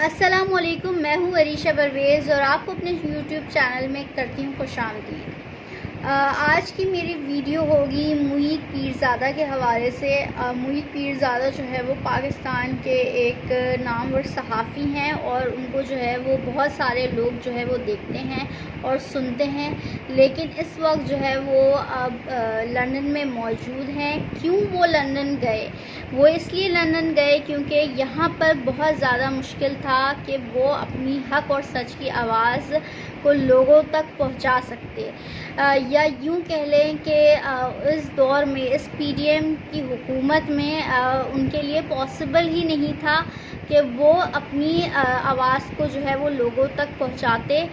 السلام علیکم، میں ہوں عریشہ پرویز اور آپ کو اپنے یوٹیوب چینل میں کرتی ہوں خوش آمدید۔ آج کی میری ویڈیو ہوگی محیط پیرزادہ کے حوالے سے۔ محیط پیرزادہ جو ہے وہ پاکستان کے ایک نامور صحافی ہیں اور ان کو جو ہے وہ بہت سارے لوگ جو ہے وہ دیکھتے ہیں اور سنتے ہیں، لیکن اس وقت جو ہے وہ اب لندن میں موجود ہیں۔ کیوں وہ لندن گئے؟ وہ اس لیے لندن گئے کیونکہ یہاں پر بہت زیادہ مشکل تھا کہ وہ اپنی حق اور سچ کی آواز کو لوگوں تک پہنچا سکتے، یا یوں کہہ لیں کہ اس دور میں اس پی ڈی ایم کی حکومت میں ان کے لیے پاسبل ہی نہیں تھا کہ وہ اپنی آواز کو جو ہے وہ لوگوں تک پہنچاتے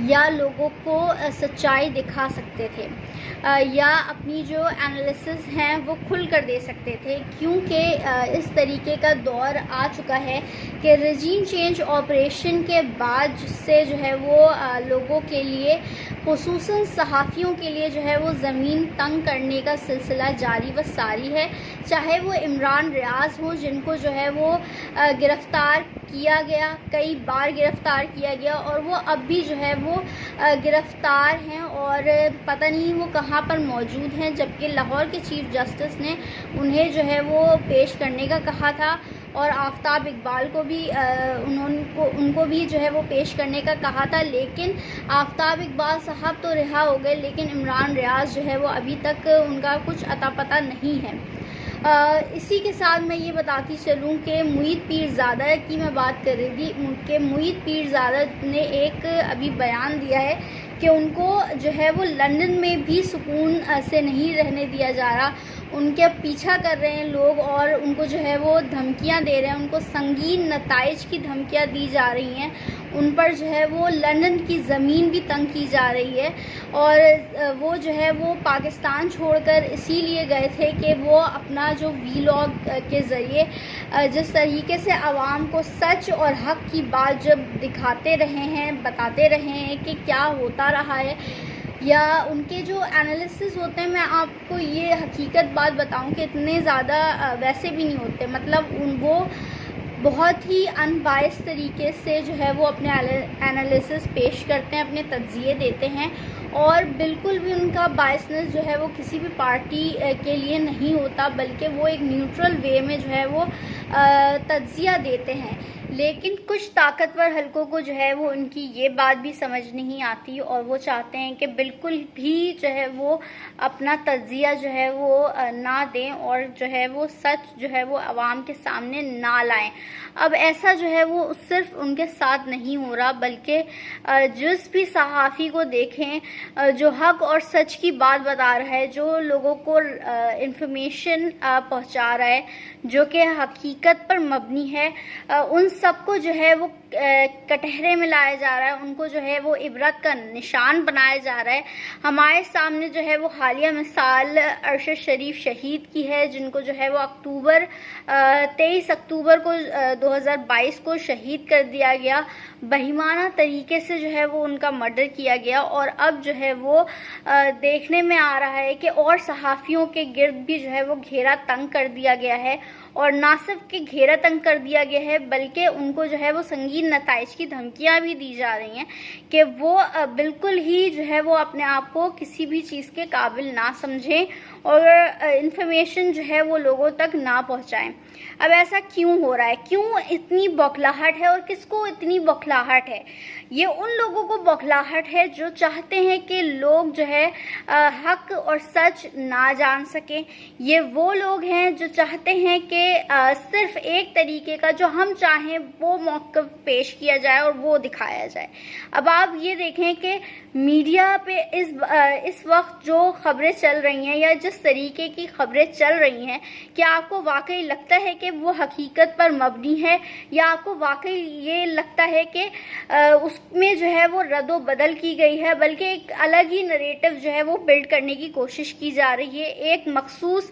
یا لوگوں کو سچائی دکھا سکتے تھے، یا اپنی جو انالیسز ہیں وہ کھل کر دے سکتے تھے، کیونکہ اس طریقے کا دور آ چکا ہے کہ رجیم چینج آپریشن کے بعد سے جو ہے وہ لوگوں کے لیے خصوصاً صحافیوں کے لیے جو ہے وہ زمین تنگ کرنے کا سلسلہ جاری و ساری ہے، چاہے وہ عمران ریاض ہو جن کو جو ہے وہ گرفتار کیا گیا، کئی بار گرفتار کیا گیا اور وہ اب بھی جو ہے وہ گرفتار ہیں اور پتہ نہیں وہ کہاں پر موجود ہیں، جبکہ لاہور کے چیف جسٹس نے انہیں جو ہے وہ پیش کرنے کا کہا تھا اور آفتاب اقبال کو بھی ان کو بھی جو ہے وہ پیش کرنے کا کہا تھا، لیکن آفتاب اقبال صاحب تو رہا ہو گئے، لیکن عمران ریاض جو ہے وہ ابھی تک ان کا کچھ اتا پتہ نہیں ہے۔ اسی کے ساتھ میں یہ بتاتی چلوں کہ محیط پیرزادہ کی میں بات کر رہی تھی کہ محیط پیرزادہ نے ایک ابھی بیان دیا ہے کہ ان کو جو ہے وہ لندن میں بھی سکون سے نہیں رہنے دیا جا رہا، ان کے پیچھا کر رہے ہیں لوگ اور ان کو جو ہے وہ دھمکیاں دے رہے ہیں، ان کو سنگین نتائج کی دھمکیاں دی جا رہی ہیں، ان پر جو ہے وہ لندن کی زمین بھی تنگ کی جا رہی ہے، اور وہ جو ہے وہ پاکستان چھوڑ کر اسی لیے گئے تھے کہ وہ اپنا جو ویلاگ کے ذریعے جس طریقے سے عوام کو سچ اور حق کی بات جب دکھاتے رہے ہیں، بتاتے رہے ہیں کہ کیا ہوتا رہا ہے، یا ان کے جو انالیسز ہوتے ہیں، میں آپ کو یہ حقیقت بات بتاؤں کہ اتنے زیادہ ویسے بھی نہیں ہوتے، مطلب وہ بہت ہی ان بائس طریقے سے جو ہے وہ اپنے انالیسز پیش کرتے ہیں، اپنے تجزیے دیتے ہیں، اور بالکل بھی ان کا بائسنس جو ہے وہ کسی بھی پارٹی کے لیے نہیں ہوتا، بلکہ وہ ایک نیوٹرل وے میں جو ہے وہ تجزیہ دیتے ہیں۔ لیکن کچھ طاقتور حلقوں کو جو ہے وہ ان کی یہ بات بھی سمجھ نہیں آتی اور وہ چاہتے ہیں کہ بالکل بھی جو ہے وہ اپنا تجزیہ جو ہے وہ نہ دیں اور جو ہے وہ سچ جو ہے وہ عوام کے سامنے نہ لائیں۔ اب ایسا جو ہے وہ صرف ان کے ساتھ نہیں ہو رہا، بلکہ جس بھی صحافی کو دیکھیں جو حق اور سچ کی بات بتا رہا ہے، جو لوگوں کو انفارمیشن پہنچا رہا ہے جو کہ حقیقت پر مبنی ہے، ان سب کو جو ہے وہ کٹہرے میں لایا جا رہا ہے، ان کو جو ہے وہ عبرت کا نشان بنایا جا رہا ہے۔ ہمارے سامنے جو ہے وہ حالیہ مثال ارشد شریف شہید کی ہے، جن کو جو ہے وہ 23 اکتوبر کو 2022 کو شہید کر دیا گیا، بہیمانہ طریقے سے جو ہے وہ ان کا مرڈر کیا گیا، اور اب جو ہے وہ دیکھنے میں آ رہا ہے کہ اور صحافیوں کے گرد بھی جو ہے وہ گھیرا تنگ کر دیا گیا ہے، اور نہ صرف کہ گھیرا تنگ کر دیا گیا ہے بلکہ ان کو جو ہے وہ سنگین نتائج کی دھمکیاں بھی دی جا رہی ہیں کہ وہ بالکل ہی جو ہے وہ اپنے آپ کو کسی بھی چیز کے قابل نہ سمجھیں اور انفارمیشن جو ہے وہ لوگوں تک نہ پہنچائیں۔ اب ایسا کیوں ہو رہا ہے؟ کیوں اتنی بوکھلاہٹ ہے اور کس کو اتنی بوکھلاہٹ ہے؟ یہ ان لوگوں کو بوکھلاہٹ ہے جو چاہتے ہیں کہ لوگ جو ہے حق اور سچ نہ جان سکیں، یہ وہ لوگ ہیں جو چاہتے ہیں کہ صرف ایک طریقے کا جو ہم چاہیں وہ موقف پیش کیا جائے اور وہ دکھایا جائے۔ اب آپ یہ دیکھیں کہ میڈیا پہ اس وقت جو خبریں چل رہی ہیں یا جس طریقے کی خبریں چل رہی ہیں، کیا آپ کو واقعی لگتا ہے کہ وہ حقیقت پر مبنی ہے، یا آپ کو واقعی یہ لگتا ہے کہ اس میں جو ہے وہ رد و بدل کی گئی ہے، بلکہ ایک الگ ہی نریٹو جو ہے وہ بلڈ کرنے کی کوشش کی جا رہی ہے، ایک مخصوص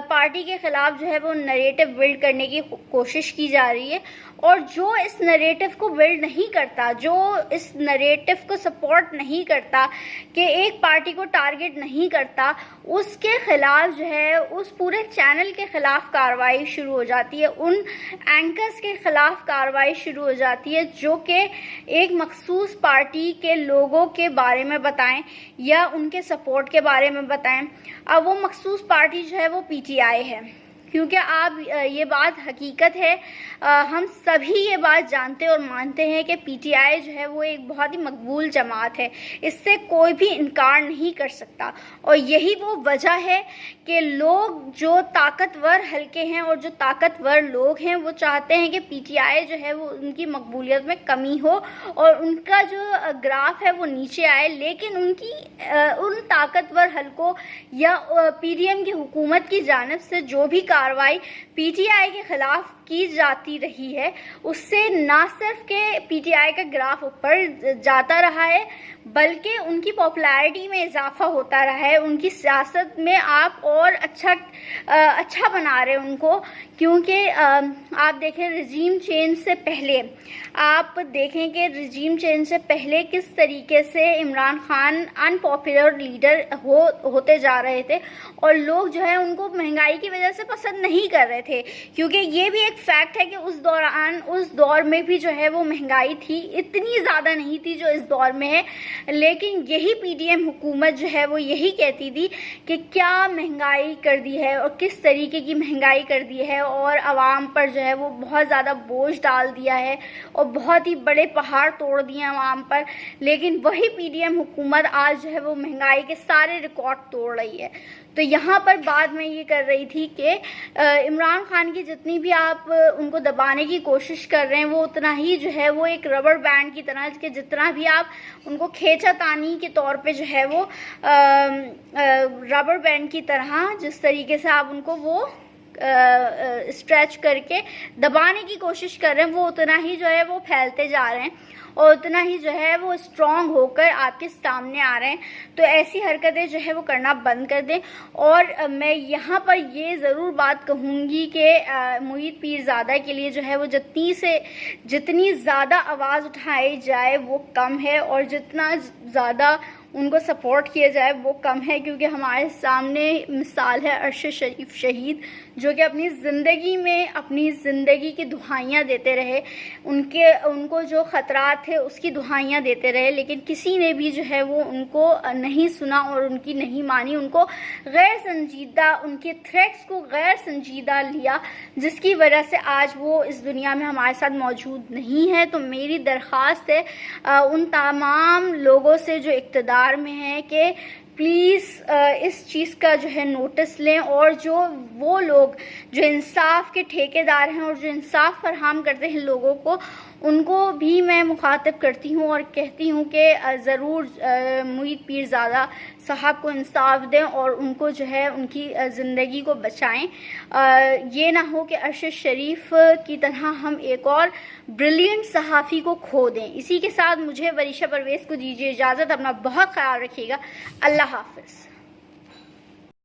پارٹی کے خلاف جو ہے وہ نریٹو بلڈ کرنے کی کوشش کی جا رہی ہے، اور جو اس نریٹو کو بلڈ نہیں کرتا، جو اس نریٹو کو سپورٹ نہیں کرتا، کہ ایک پارٹی کو ٹارگٹ نہیں کرتا، اس کے خلاف جو ہے اس پورے چینل کے خلاف کارروائی شروع ہو جاتی ہے، ان اینکرز کے خلاف کارروائی شروع ہو جاتی ہے جو کہ ایک مخصوص پارٹی کے لوگوں کے بارے میں بتائیں یا ان کے سپورٹ کے بارے میں بتائیں۔ اب وہ مخصوص پارٹی جو ہے وہ پی ٹی آئی ہے، کیونکہ آپ یہ بات حقیقت ہے، ہم سبھی یہ بات جانتے اور مانتے ہیں کہ پی ٹی آئی جو ہے وہ ایک بہت ہی مقبول جماعت ہے، اس سے کوئی بھی انکار نہیں کر سکتا، اور یہی وہ وجہ ہے کہ لوگ جو طاقتور حلقے ہیں اور جو طاقتور لوگ ہیں وہ چاہتے ہیں کہ پی ٹی آئی جو ہے وہ ان کی مقبولیت میں کمی ہو اور ان کا جو گراف ہے وہ نیچے آئے، لیکن ان طاقتور حلقوں یا پی ڈی ایم کی حکومت کی جانب سے جو بھی کارروائی پی ٹی آئی کے خلاف کی جاتی رہی ہے، اس سے نہ صرف کہ پی ٹی آئی کا گراف اوپر جاتا رہا ہے بلکہ ان کی پاپولیرٹی میں اضافہ ہوتا رہا ہے، ان کی سیاست میں آپ اور اچھا بنا رہے ان کو، کیونکہ آپ دیکھیں رجیم چینج سے پہلے، آپ دیکھیں کہ رجیم چینج سے پہلے کس طریقے سے عمران خان ان پاپولر لیڈر ہوتے جا رہے تھے، اور لوگ جو ہے ان کو مہنگائی کی وجہ سے پسند نہیں کر رہے تھے، کیونکہ یہ بھی ایک فیکٹ ہے کہ اس دور میں بھی جو ہے وہ مہنگائی تھی، اتنی زیادہ نہیں تھی جو اس دور میں ہے، لیکن یہی پی ڈی ایم حکومت جو ہے وہ یہی کہتی تھی کہ کیا مہنگائی کر دی ہے اور کس طریقے کی مہنگائی کر دی ہے، اور عوام پر جو ہے وہ بہت زیادہ بوجھ ڈال دیا ہے اور بہت ہی بڑے پہاڑ توڑ دیے ہیں عوام پر، لیکن وہی پی ڈی ایم حکومت آج جو ہے وہ مہنگائی کے سارے ریکارڈ توڑ رہی ہے۔ تو یہاں پر بات میں یہ کر رہی تھی کہ عمران خان کی جتنی بھی آپ ان کو دبانے کی کوشش کر رہے ہیں وہ اتنا ہی جو ہے وہ ایک ربڑ بینڈ کی طرح، کہ جتنا بھی آپ ان کو کھینچا تانی کے طور پہ جو ہے وہ ربڑ بینڈ کی طرح جس طریقے سے آپ ان کو وہ اسٹریچ کر کے دبانے کی کوشش کر رہے ہیں، وہ اتنا ہی جو ہے وہ پھیلتے جا رہے ہیں اور اتنا ہی جو ہے وہ اسٹرانگ ہو کر آپ کے سامنے آ رہے ہیں۔ تو ایسی حرکتیں جو ہے وہ کرنا بند کر دیں، اور میں یہاں پر یہ ضرور بات کہوں گی کہ محیط پیرزادہ کے لیے جو ہے وہ جتنی زیادہ آواز اٹھائی جائے وہ کم ہے، اور جتنا زیادہ ان کو سپورٹ کیا جائے وہ کم ہے، کیونکہ ہمارے سامنے مثال ہے ارشد شریف شہید، جو کہ اپنی زندگی کی دہائیاں دیتے رہے، ان کو جو خطرات تھے اس کی دہائیاں دیتے رہے، لیکن کسی نے بھی جو ہے وہ ان کو نہیں سنا اور ان کی نہیں مانی، ان کے تھریٹس کو غیر سنجیدہ لیا، جس کی وجہ سے آج وہ اس دنیا میں ہمارے ساتھ موجود نہیں ہے۔ تو میری درخواست ہے ان تمام لوگوں سے جو اقتدار میں ہیں کہ پلیز اس چیز کا جو ہے نوٹس لیں، اور وہ لوگ جو انصاف کے ٹھیکیدار ہیں اور جو انصاف فراہم کرتے ہیں لوگوں کو، ان کو بھی میں مخاطب کرتی ہوں اور کہتی ہوں کہ ضرور محیط پیرزادہ صاحب کو انصاف دیں اور ان کو جو ہے ان کی زندگی کو بچائیں۔ یہ نہ ہو کہ ارشد شریف کی طرح ہم ایک اور بریلینٹ صحافی کو کھو دیں۔ اسی کے ساتھ مجھے وریشہ پرویز کو دیجیے اجازت، اپنا بہت خیال رکھیے گا، اللہ حافظ۔